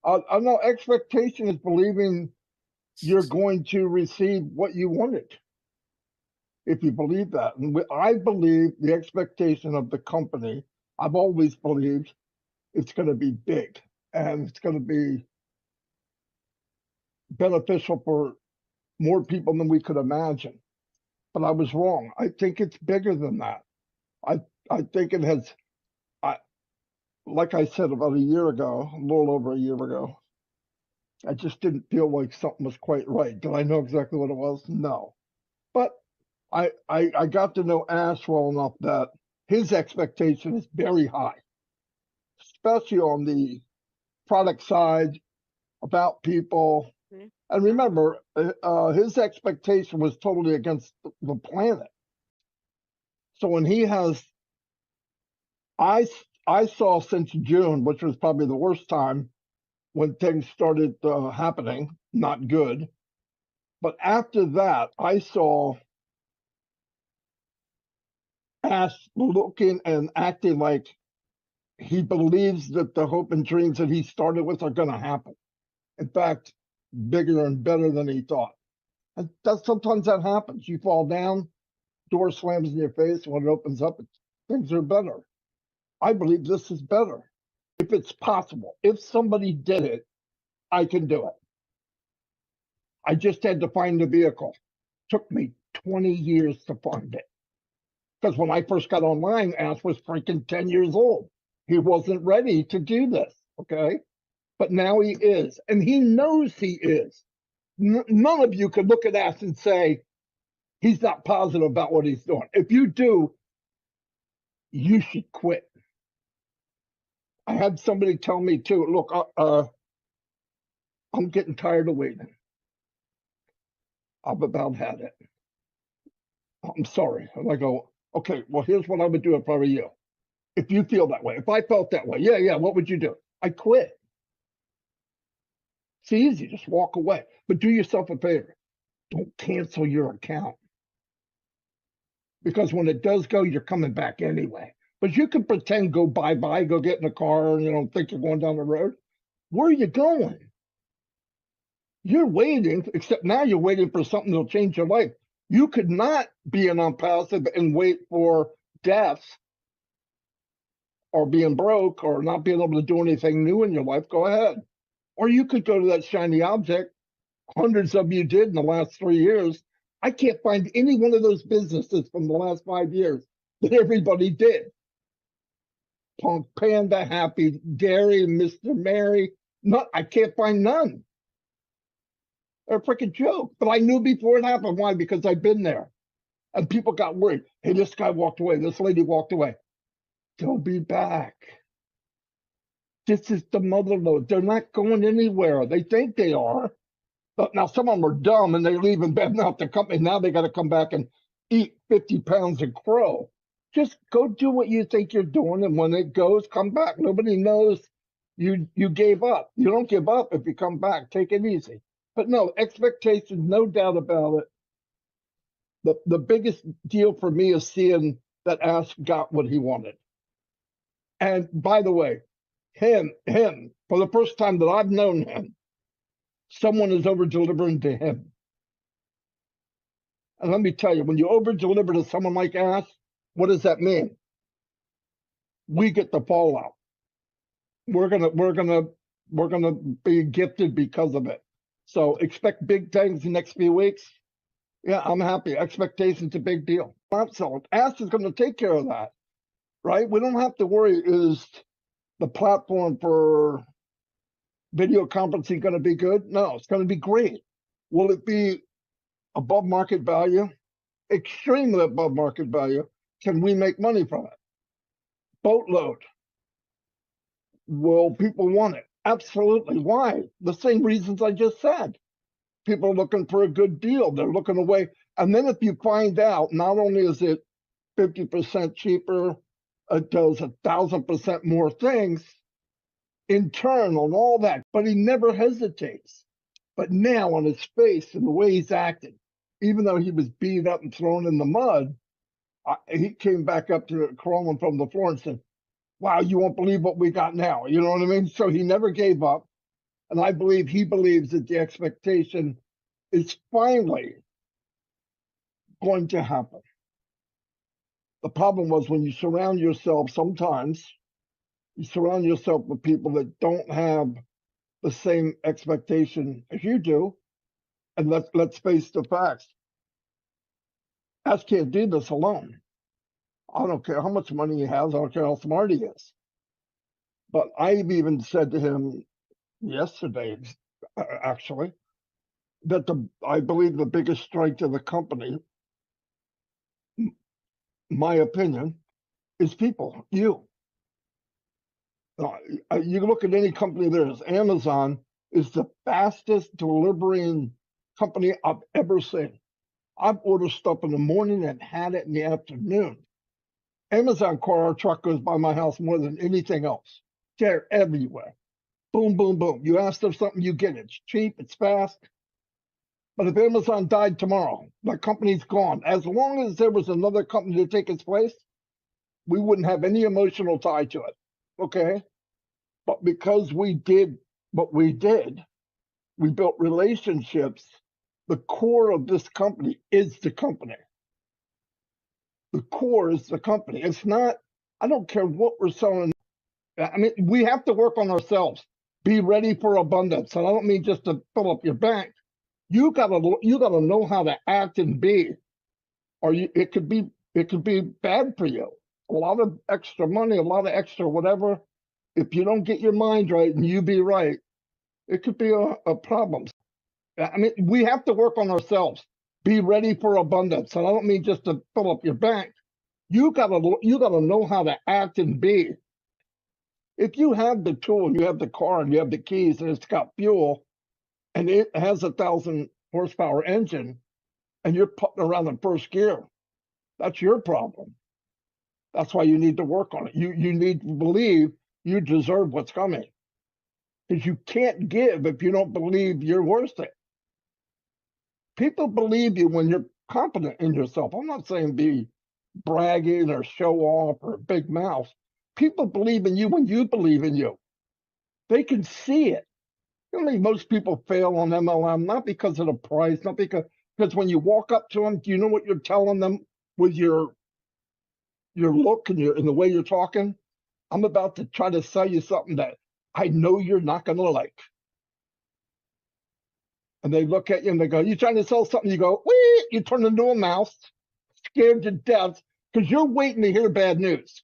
I know expectation is believing you're going to receive what you wanted. If you believe that, and I believe the expectation of the company, I've always believed it's going to be big and it's going to be beneficial for more people than we could imagine. But I was wrong. I think it's bigger than that. I I think it has. I like I said about a year ago, a little over a year ago. I just didn't feel like something was quite right. Did I know exactly what it was? No. But I got to know Ash well enough that his expectation is very high, especially on the product side, about people. Mhm. And remember, his expectation was totally against the planet. So when he has, I, I saw since June, which was probably the worst time when things started happening, not good. But after that, I saw Ash looking and acting like he believes that the hope and dreams that he started with are going to happen. In fact, bigger and better than he thought. And that sometimes that happens. You fall down, door slams in your face, and when it opens up, things are better. I believe this is better. If it's possible, if somebody did it, I can do it. I just had to find the vehicle. Took me 20 years to find it. Because when I first got online, Ash was freaking 10 years old. He wasn't ready to do this. Okay. But now he is. And he knows he is. None of you could look at Ash and say, he's not positive about what he's doing. If you do, you should quit. I had somebody tell me too, look, I'm getting tired of waiting. I've about had it. I'm sorry. And I go, okay, well, here's what I would do if I were you. If you feel that way, if I felt that way, yeah, what would you do? I quit. It's easy, just walk away. But do yourself a favor. Don't cancel your account. Because when it does go, you're coming back anyway. But you can pretend go bye-bye, go get in a car, and you don't think you're going down the road. Where are you going? You're waiting, except now you're waiting for something that'll change your life. You could not be an unpassive and wait for death or being broke or not being able to do anything new in your life. Go ahead. Or you could go to that shiny object. Hundreds of you did in the last 3 years. I can't find any one of those businesses from the last 5 years that everybody did. Punk Panda, Happy Dairy, Mr. Mary. Not, I can't find none. They're a freaking joke. But I knew before it happened. Why? Because I've been there. And people got worried. Hey, this guy walked away. This lady walked away. They'll be back. This is the mother lode. They're not going anywhere. They think they are. But now some of them are dumb and they leave in bed now the company. Now they got to come back and eat 50 pounds of crow. Just go do what you think you're doing. And when it goes, come back. Nobody knows you gave up. You don't give up if you come back. Take it easy. But no, expectations, no doubt about it. The biggest deal for me is seeing that Ash got what he wanted. And by the way, him, for the first time that I've known him, someone is over delivering to him. And let me tell you, when you over deliver to someone like Ash, what does that mean? We get the fallout. We're gonna be gifted because of it. So expect big things the next few weeks. Yeah, I'm happy. Expectation's a big deal. So Ash is going to take care of that, right? We don't have to worry. Is the platform for video conferencing going to be good? No, it's going to be great. Will it be above market value? Extremely above market value. Can we make money from it? Boatload. Will people want it? Absolutely. Why? The same reasons I just said. People are looking for a good deal. They're looking away. And then if you find out, not only is it 50% cheaper, it does 1,000% more things, internal and all that, but he never hesitates. But now on his face and the way he's acting, even though he was beat up and thrown in the mud, he came back up to it, crawling from the floor and said, wow, you won't believe what we got now. You know what I mean? So he never gave up. And I believe he believes that the expectation is finally going to happen. The problem was when you surround yourself, sometimes you surround yourself with people that don't have the same expectation as you do. And let's face the facts. Ask can't do this alone. I don't care how much money he has. I don't care how smart he is. But I've even said to him yesterday, actually, that I believe the biggest strength of the company, my opinion, is people. You look at any company there is. Amazon is the fastest delivering company I've ever seen. I've ordered stuff in the morning and had it in the afternoon. Amazon car or truck goes by my house more than anything else. They're everywhere. Boom, boom, boom. You ask them something, you get it. It's cheap, it's fast. But if Amazon died tomorrow, the company's gone. As long as there was another company to take its place, we wouldn't have any emotional tie to it. Okay? But because we did what we did, we built relationships. The core of this company is the company. The core is the company. It's not, I don't care what we're selling. I mean, we have to work on ourselves. Be ready for abundance. And I don't mean just to fill up your bank. You gotta know how to act and be, or it could be bad for you. A lot of extra money, a lot of extra whatever. If you don't get your mind right and you be right, it could be a problem. I mean, we have to work on ourselves. Be ready for abundance. And I don't mean just to fill up your bank. You gotta know how to act and be. If you have the tool and you have the car and you have the keys and it's got fuel and it has 1,000 horsepower engine and you're putting around in first gear, that's your problem. That's why you need to work on it. You need to believe you deserve what's coming. Because you can't give if you don't believe you're worth it. People believe you when you're confident in yourself. I'm not saying be bragging or show off or big mouth. People believe in you when you believe in you. They can see it. I mean, most people fail on MLM, not because of the price, not because when you walk up to them, do you know what you're telling them with your look and the way you're talking? I'm about to try to sell you something that I know you're not going to like. And they look at you and they go, "You trying to sell something?" You go, "Wee!" You turn into a mouse, scared to death, because you're waiting to hear bad news.